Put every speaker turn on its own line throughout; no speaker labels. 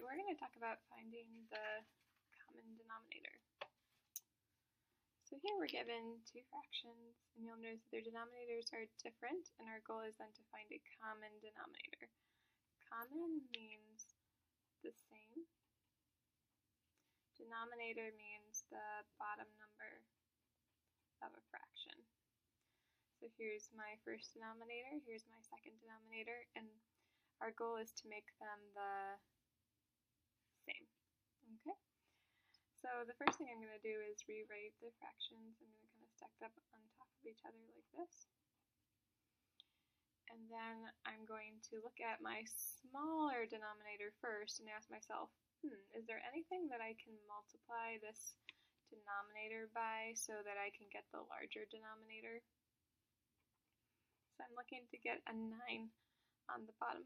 we're going to talk about finding the common denominator. So here we're given two fractions, and you'll notice that their denominators are different, and our goal is then to find a common denominator. Common means the same. Denominator means the bottom number of a fraction. So here's my first denominator, here's my second denominator, and our goal is to make them the same. Okay? So the first thing I'm going to do is rewrite the fractions. I'm going to kind of stack up on top of each other like this. And then I'm going to look at my smaller denominator first and ask myself, is there anything that I can multiply this denominator by so that I can get the larger denominator? So I'm looking to get a 9 on the bottom.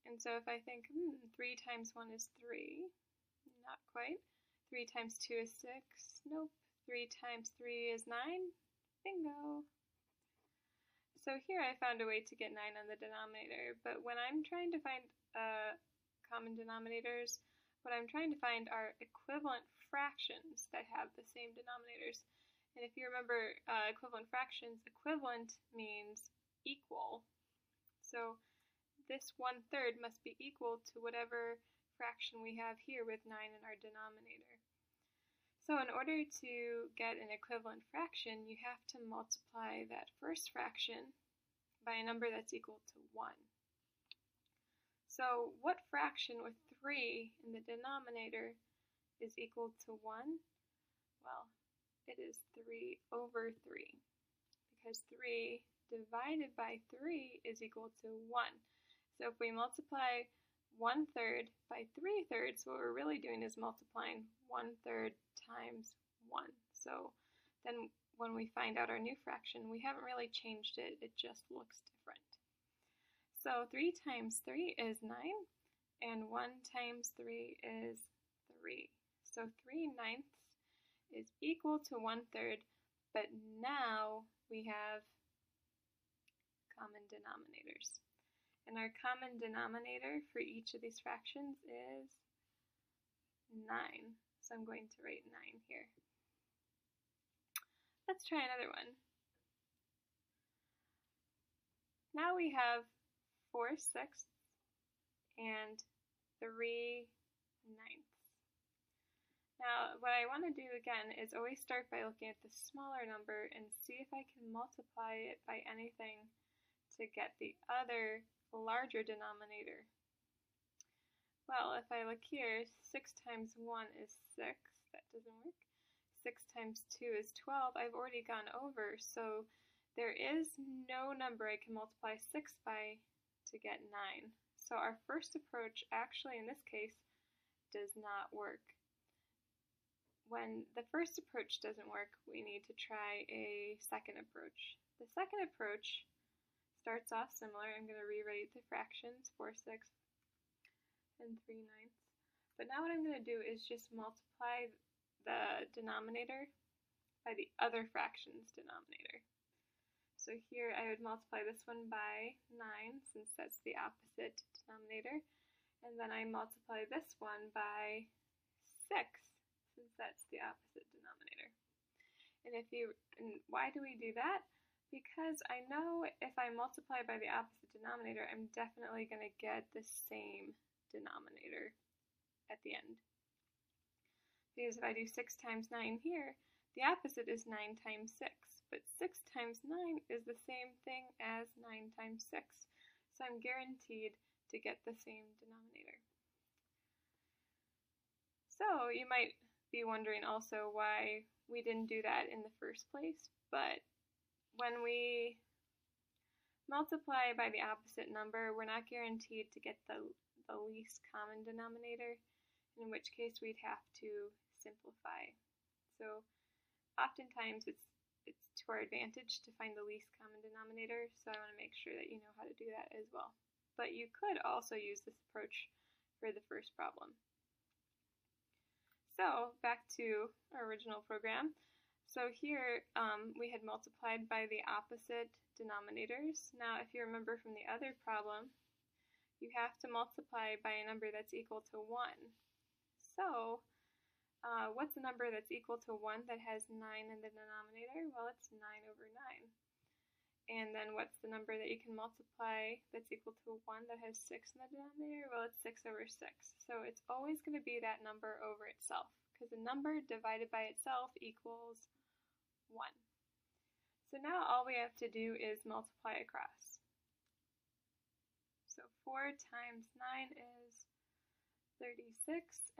And so if I think, 3 times 1 is 3, not quite. 3 times 2 is 6, nope. 3 times 3 is 9, bingo. So here I found a way to get 9 on the denominator, but when I'm trying to find common denominators, what I'm trying to find are equivalent fractions that have the same denominators. And if you remember equivalent fractions, equivalent means equal. So this 1/3 must be equal to whatever fraction we have here with 9 in our denominator. So in order to get an equivalent fraction, you have to multiply that first fraction by a number that's equal to 1. So what fraction with 3 in the denominator is equal to 1? Well, it is 3 over 3, because 3 divided by 3 is equal to 1. So if we multiply 1/3 by 3/3, what we're really doing is multiplying 1/3 times 1. So then when we find out our new fraction, we haven't really changed it, it just looks different. So 3 times 3 is 9, and 1 times 3 is 3. So 3/9 is equal to 1/3, but now we have common denominators. And our common denominator for each of these fractions is 9. So I'm going to write 9 here. Let's try another one. Now we have 4/6 and 3/9. Now what I want to do again is always start by looking at the smaller number and see if I can multiply it by anything to get the other larger denominator. Well, if I look here, 6 times 1 is 6, that doesn't work. 6 times 2 is 12, I've already gone over, so there is no number I can multiply 6 by to get 9. So our first approach, actually in this case, does not work. When the first approach doesn't work, we need to try a second approach. The second approach starts off similar. I'm going to rewrite the fractions, 4/6 and 3/9. But now what I'm going to do is just multiply the denominator by the other fraction's denominator. So here I would multiply this one by 9, since that's the opposite denominator. And then I multiply this one by 6, since that's the opposite denominator. And why do we do that? Because I know if I multiply by the opposite denominator, I'm definitely going to get the same denominator at the end. Because if I do 6 times 9 here, the opposite is 9 times 6. But 6 times 9 is the same thing as 9 times 6. So I'm guaranteed to get the same denominator. So you might be wondering also why we didn't do that in the first place, but when we multiply by the opposite number, we're not guaranteed to get the least common denominator, in which case we'd have to simplify. So oftentimes it's to our advantage to find the least common denominator, so I want to make sure that you know how to do that as well. But you could also use this approach for the first problem. So back to our original program. So here we had multiplied by the opposite denominators. Now if you remember from the other problem, you have to multiply by a number that's equal to 1. So, what's a number that's equal to 1 that has 9 in the denominator? Well, it's 9 over 9. And then what's the number that you can multiply that's equal to 1 that has 6 in the denominator? Well, it's 6 over 6. So it's always going to be that number over itself, because a number divided by itself equals 1. So now all we have to do is multiply across. So 4 times 9 is 36,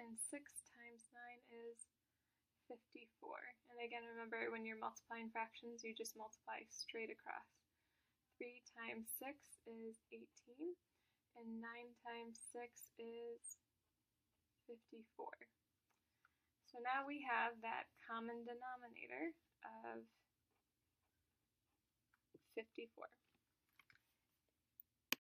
and 6 times 9 is 54. And again, remember, when you're multiplying fractions, you just multiply straight across. 3 times 6 is 18, and 9 times 6 is 54. So now we have that common denominator of 54.